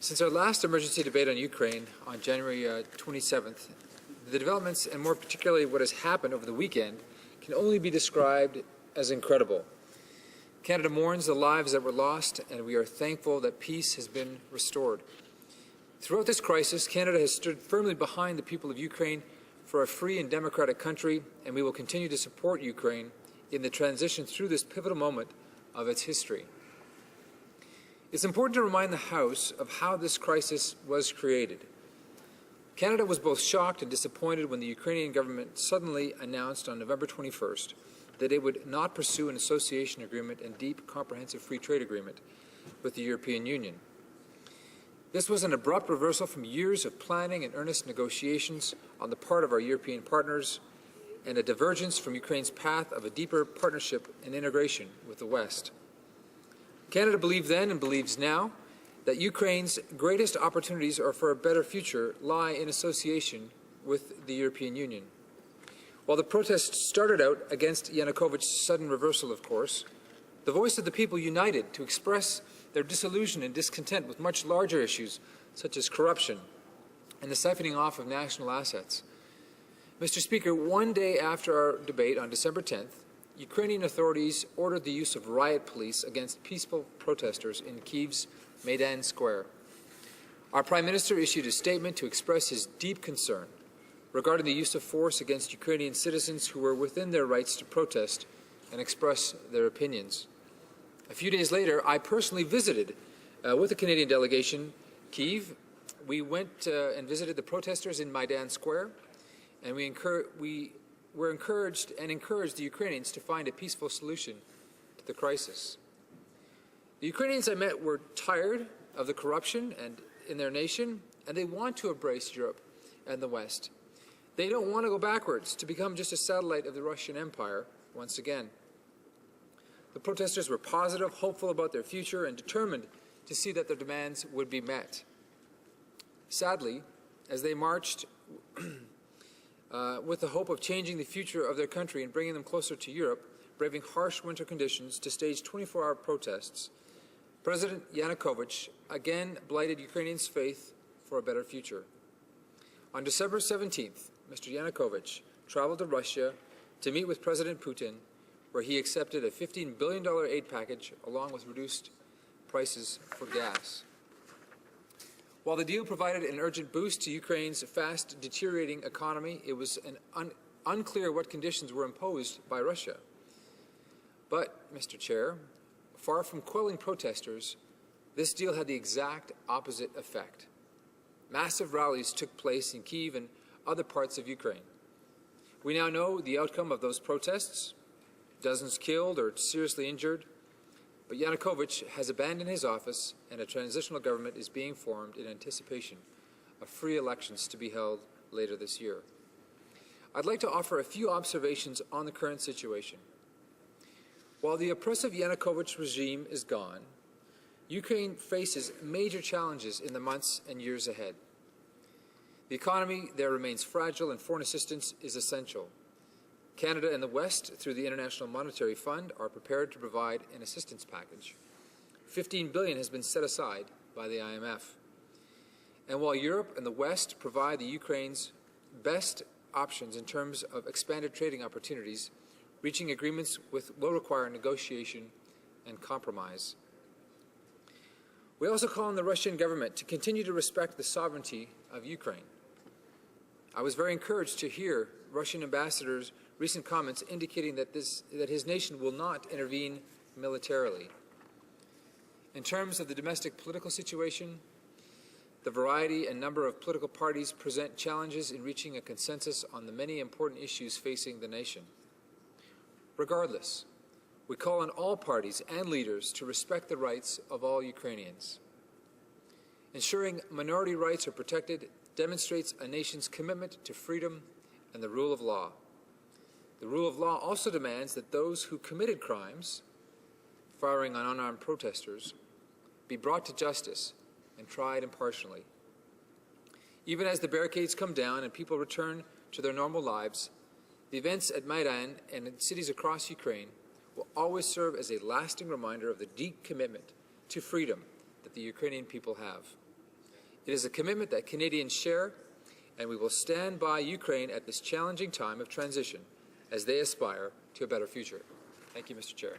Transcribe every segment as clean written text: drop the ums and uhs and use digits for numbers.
Since our last emergency debate on Ukraine on January 27th, the developments, and more particularly what has happened over the weekend, can only be described as incredible. Canada mourns the lives that were lost, and we are thankful that peace has been restored. Throughout this crisis, Canada has stood firmly behind the people of Ukraine for a free and democratic country, and we will continue to support Ukraine in the transition through this pivotal moment of its history. It's important to remind the House of how this crisis was created. Canada was both shocked and disappointed when the Ukrainian government suddenly announced on November 21st that it would not pursue an association agreement and deep, comprehensive free trade agreement with the European Union. This was an abrupt reversal from years of planning and earnest negotiations on the part of our European partners, and a divergence from Ukraine's path of a deeper partnership and integration with the West. Canada believed then and believes now that Ukraine's greatest opportunities are for a better future lie in association with the European Union. While the protests started out against Yanukovych's sudden reversal, of course, the voice of the people united to express their disillusion and discontent with much larger issues such as corruption and the siphoning off of national assets. Mr. Speaker, one day after our debate on December 10th, Ukrainian authorities ordered the use of riot police against peaceful protesters in Kyiv's Maidan Square. Our Prime Minister issued a statement to express his deep concern regarding the use of force against Ukrainian citizens who were within their rights to protest and express their opinions. A few days later, I personally visited, with a Canadian delegation, Kyiv. We went and visited the protesters in Maidan Square, and we were encouraged the Ukrainians to find a peaceful solution to the crisis. The Ukrainians I met were tired of the corruption in their nation, and they want to embrace Europe and the West. They don't want to go backwards to become just a satellite of the Russian Empire once again. The protesters were positive, hopeful about their future, and determined to see that their demands would be met. Sadly, as they marched with the hope of changing the future of their country and bringing them closer to Europe, braving harsh winter conditions to stage 24-hour protests, President Yanukovych again blighted Ukrainians' faith for a better future. On December 17th, Mr. Yanukovych traveled to Russia to meet with President Putin, where he accepted a $15 billion aid package along with reduced prices for gas. While the deal provided an urgent boost to Ukraine's fast deteriorating economy, it was unclear what conditions were imposed by Russia. But, Mr. Chair, far from quelling protesters, this deal had the exact opposite effect. Massive rallies took place in Kyiv and other parts of Ukraine. We now know the outcome of those protests, dozens killed or seriously injured, but Yanukovych has abandoned his office, and a transitional government is being formed in anticipation of free elections to be held later this year. I'd like to offer a few observations on the current situation. While the oppressive Yanukovych regime is gone, Ukraine faces major challenges in the months and years ahead. The economy there remains fragile, and foreign assistance is essential. Canada and the West, through the International Monetary Fund, are prepared to provide an assistance package. $15 billion has been set aside by the IMF. And while Europe and the West provide the Ukraine's best options in terms of expanded trading opportunities, reaching agreements will require negotiation and compromise. We also call on the Russian government to continue to respect the sovereignty of Ukraine. I was very encouraged to hear Russian ambassador's recent comments indicating that his nation will not intervene militarily. In terms of the domestic political situation, the variety and number of political parties present challenges in reaching a consensus on the many important issues facing the nation. Regardless, we call on all parties and leaders to respect the rights of all Ukrainians. Ensuring minority rights are protected demonstrates a nation's commitment to freedom and the rule of law. The rule of law also demands that those who committed crimes, firing on unarmed protesters, be brought to justice and tried impartially. Even as the barricades come down and people return to their normal lives, the events at Maidan and in cities across Ukraine will always serve as a lasting reminder of the deep commitment to freedom that the Ukrainian people have. It is a commitment that Canadians share, and we will stand by Ukraine at this challenging time of transition as they aspire to a better future. Thank you, Mr. Chair.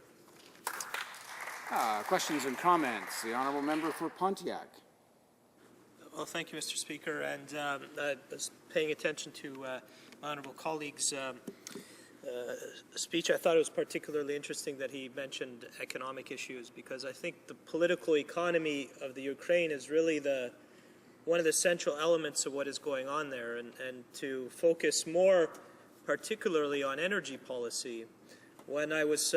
Questions and comments. The Honourable Member for Pontiac. Well, thank you, Mr. Speaker. And I was paying attention to my honourable colleague's speech. I thought it was particularly interesting that he mentioned economic issues, because I think the political economy of the Ukraine is really one of the central elements of what is going on there, and to focus more particularly on energy policy. When I was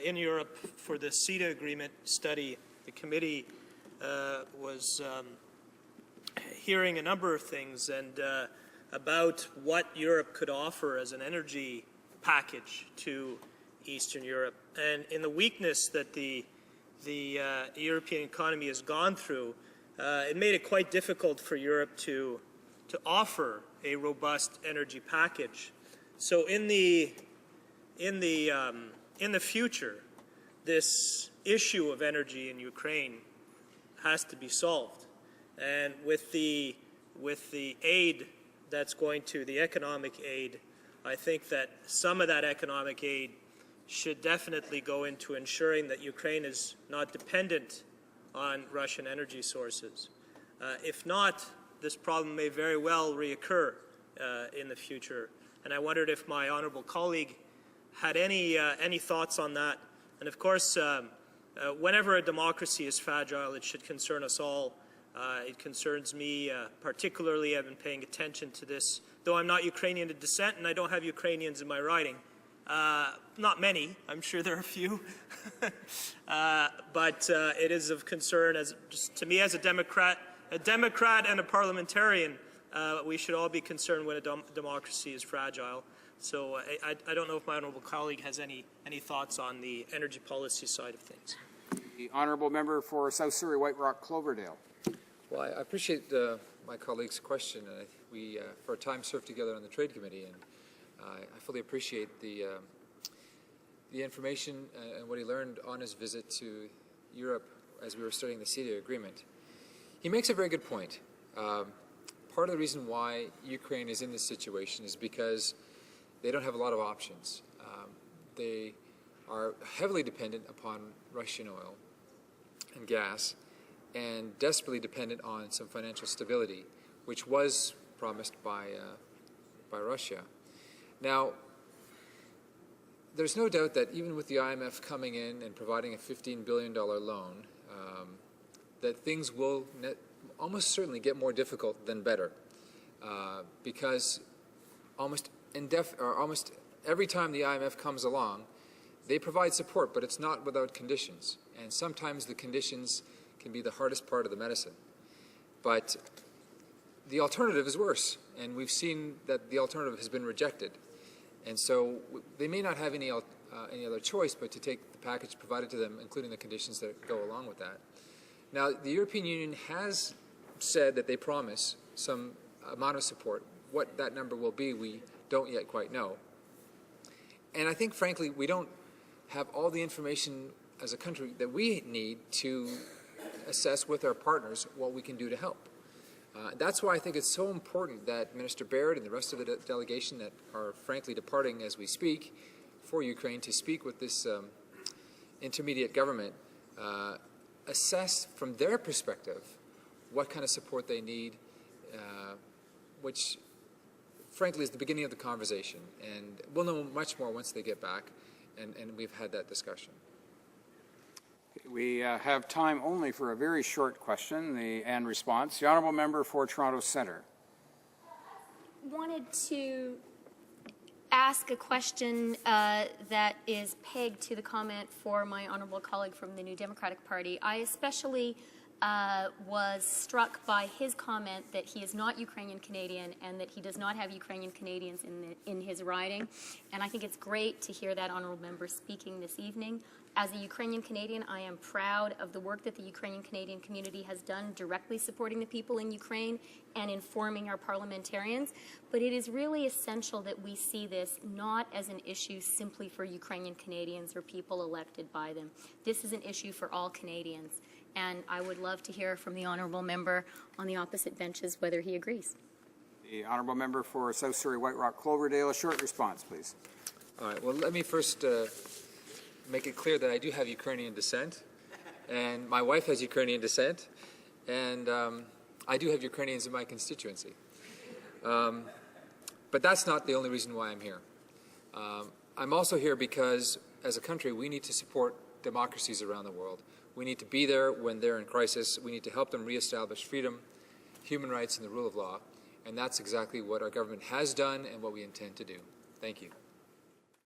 in Europe for the CETA agreement study, the committee was hearing a number of things and about what Europe could offer as an energy package to Eastern Europe. And in the weakness that the European economy has gone through, it made it quite difficult for Europe to offer a robust energy package. So in the future, this issue of energy in Ukraine has to be solved. And with the aid that's going to, the economic aid, I think that some of that economic aid should definitely go into ensuring that Ukraine is not dependent on Russian energy sources. If not, this problem may very well reoccur in the future. And I wondered if my honourable colleague had any thoughts on that. And of course, whenever a democracy is fragile, it should concern us all. It concerns me particularly. I've been paying attention to this, though I'm not Ukrainian in descent and I don't have Ukrainians in my riding. Not many, I'm sure there are a few, but it is of concern to me as a Democrat and a parliamentarian. We should all be concerned when a democracy is fragile. So I don't know if my honourable colleague has any thoughts on the energy policy side of things. The Honourable Member for South Surrey, White Rock, Cloverdale. Well, I appreciate my colleague's question. We, for a time, served together on the Trade Committee, and I fully appreciate the information and what he learned on his visit to Europe as we were studying the CETA agreement. He makes a very good point. Part of the reason why Ukraine is in this situation is because they don't have a lot of options. They are heavily dependent upon Russian oil and gas, and desperately dependent on some financial stability, which was promised by Russia. Now, there's no doubt that even with the IMF coming in and providing a $15 billion loan, that things will almost certainly get more difficult than better, because almost every time the IMF comes along, they provide support, but it's not without conditions. And sometimes the conditions can be the hardest part of the medicine. But the alternative is worse, and we've seen that the alternative has been rejected. And so they may not have any other choice but to take the package provided to them, including the conditions that go along with that. Now, the European Union has said that they promise some amount of support. What that number will be, we don't yet quite know. And I think, frankly, we don't have all the information as a country that we need to assess with our partners what we can do to help. That's why I think it's so important that Minister Baird and the rest of the delegation that are frankly departing as we speak for Ukraine to speak with this intermediate government, assess from their perspective what kind of support they need, which frankly is the beginning of the conversation. And we'll know much more once they get back, and we've had that discussion. We have time only for a very short question and response. The Honourable Member for Toronto Centre. Wanted to ask a question that is pegged to the comment for my honourable colleague from the New Democratic Party. I especially was struck by his comment that he is not Ukrainian Canadian and that he does not have Ukrainian Canadians in his riding. And I think it's great to hear that honourable member speaking this evening. As a Ukrainian Canadian, I am proud of the work that the Ukrainian Canadian community has done directly supporting the people in Ukraine and informing our parliamentarians. But it is really essential that we see this not as an issue simply for Ukrainian Canadians or people elected by them. This is an issue for all Canadians. and I would love to hear from the honourable member on the opposite benches whether he agrees. The honourable member for South Surrey White Rock Cloverdale, a short response, please. All right. Well, let me first make it clear that I do have Ukrainian descent, and my wife has Ukrainian descent, and I do have Ukrainians in my constituency. But that's not the only reason why I'm here. I'm also here because, as a country, we need to support democracies around the world. We need to be there when they're in crisis. We need to help them reestablish freedom, human rights, and the rule of law. And that's exactly what our government has done and what we intend to do. Thank you.